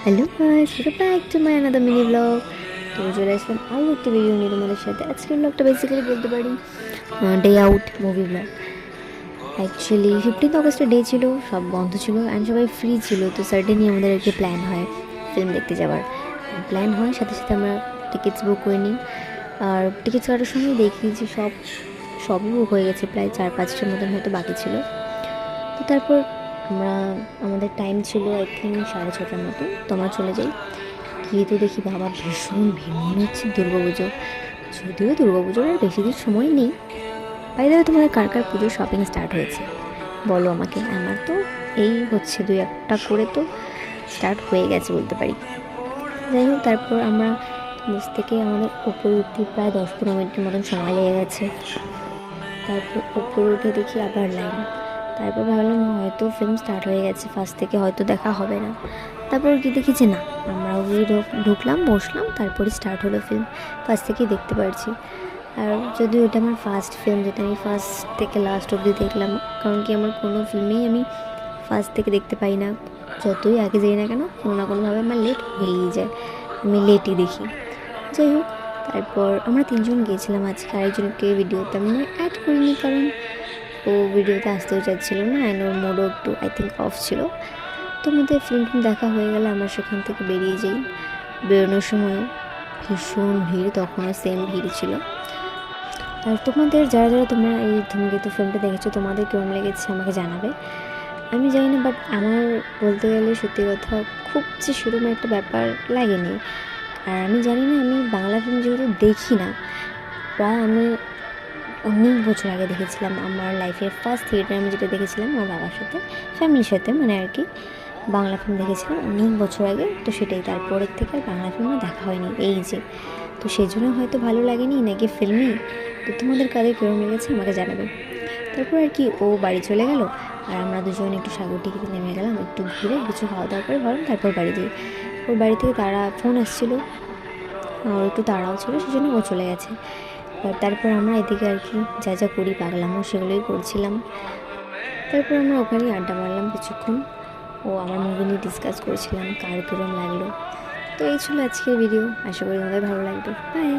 Hello guys, welcome back to my another mini blog. তো চলে আসলাম আরও একটি ভিডিও নিয়ে তোমাদের সাথে। আজকের ব্লগটা বেসিক্যালি বলতে পারি day out movie blog. Actually 15th অগস্টের ডে ছিল, সব বন্ধ ছিল অ্যান্ড সবাই ফ্রি ছিল। তো সাডেনলি আমাদের আর কি প্ল্যান হয় ফিল্ম দেখতে যাওয়ার। প্ল্যান হয়, সাথে সাথে আমরা টিকিটস বুক করে নিই। আর টিকিটস কাটার সময় দেখি যে সবই বুক হয়ে গেছে, প্রায় 4-5টার মতন হয়তো বাকি ছিল। তো তারপর আমাদের টাইম ছিল আই থিঙ্ক 6:30টার মতো। তো আমরা চলে যাই, গিয়ে তো দেখি বাবা ভীষণ ভিড়, মনে হচ্ছে দুর্গাপুজো। যদিও দুর্গাপুজোর আর বেশি দিন সময় নেই। বাইরে তোমাদের কার কার পুজোর শপিং স্টার্ট হয়েছে বলো আমাকে। আমার তো এই হচ্ছে 2-1টা করে তো স্টার্ট হয়ে গেছে বলতে পারি। যাই হোক, তারপর আমরা নিচ থেকে আমাদের উপরে উঠতে প্রায় 10-15 মিনিটের মতন সময় লেগে গেছে। তারপর উপরে উঠে দেখি আবার লাইন। তারপর ভাবলাম হয়তো ফিল্ম স্টার্ট হয়ে গেছে, ফার্স্ট থেকে হয়তো দেখা হবে না। তারপর কি দেখি যে না, আমরাও গিয়ে ঢুকলাম, বসলাম, তারপরে স্টার্ট হলো ফিল্ম। ফার্স্ট থেকেই দেখতে পারছি। আর যদিও এটা আমার ফার্স্ট ফিল্ম, যেটা আমি ফার্স্ট থেকে লাস্ট অবধি দেখলাম। কারণ কি আমার কোনো ফিল্মেই আমি ফার্স্ট থেকে দেখতে পাই না। যতই আগে যাই না কেন, কোনো না কোনোভাবে আমার লেট হয়েই যায়, আমি লেটই দেখি। যাই হোক, তারপর আমরা 3জন গিয়েছিলাম আজকে। আরেকজনকে ভিডিওতে আমি অ্যাড করিনি, কারণ ও ভিডিওতে আসতেও চাচ্ছিল না অ্যান্ড ওর মোডও একটু আই থিঙ্ক অফ ছিল। তো আমাদের ফিল্ম দেখা হয়ে গেলে আমরা সেখান থেকে বেরিয়ে যাই। বেরোনোর সময় ভীষণ ভিড়, তখনও সেম ভিড় ছিল। আর তোমাদের যারা যারা তোমরা এই ধূমকেতু ফিল্মটা দেখেছো, তোমাদের কেমন লেগেছে আমাকে জানাবে। আমি জানি না, বাট আমার বলতে গেলে সত্যি কথা খুব যে সেরকম একটা ব্যাপার লাগেনি। আর আমি জানি না, আমি বাংলা ফিল্ম যেহেতু দেখি না, প্রায় আমি অনেক বছর আগে দেখেছিলাম। আমার লাইফের ফার্স্ট থিয়েটার আমি যেটা দেখেছিলাম আমার বাবার সাথে, ফ্যামিলির সাথে, মানে আর কি বাংলা ফিল্ম দেখেছিলাম অনেক বছর আগে। তো সেটাই, তারপরের থেকে আর বাংলা ফিল্মও দেখা হয়নি এই যে। তো সেই জন্য হয়তো ভালো লাগেনি নাকি ফিল্মই। তো তোমাদের কাদের কেরম লেগেছে আমাকে জানাবে। তারপর আর কি ও বাড়ি চলে গেল, আর আমরা দুজন একটু সাগরদিঘিতে নেমে গেলাম, একটু ঘুরে কিছু খাওয়া দাওয়া করে ভাবলাম তারপর বাড়ি যাই। ওর বাড়ি থেকে ফোন আসছিলো, ওর একটু তাড়াও ছিল, সেই জন্য ও চলে গেছে। তারপর আমরা এদিকে আর কি যা যা করি পাগলামো সেগুলোই করছিলাম। তারপর আমরা ওখানেই আড্ডা মারলাম কিছুক্ষণ। ও আমার মুভি নিয়ে ডিসকাস করেছিলাম কার কীরকম লাগলো। তো এই ছিল আজকের ভিডিও, আশা করি তোমাদের ভালো লাগবে। বাই।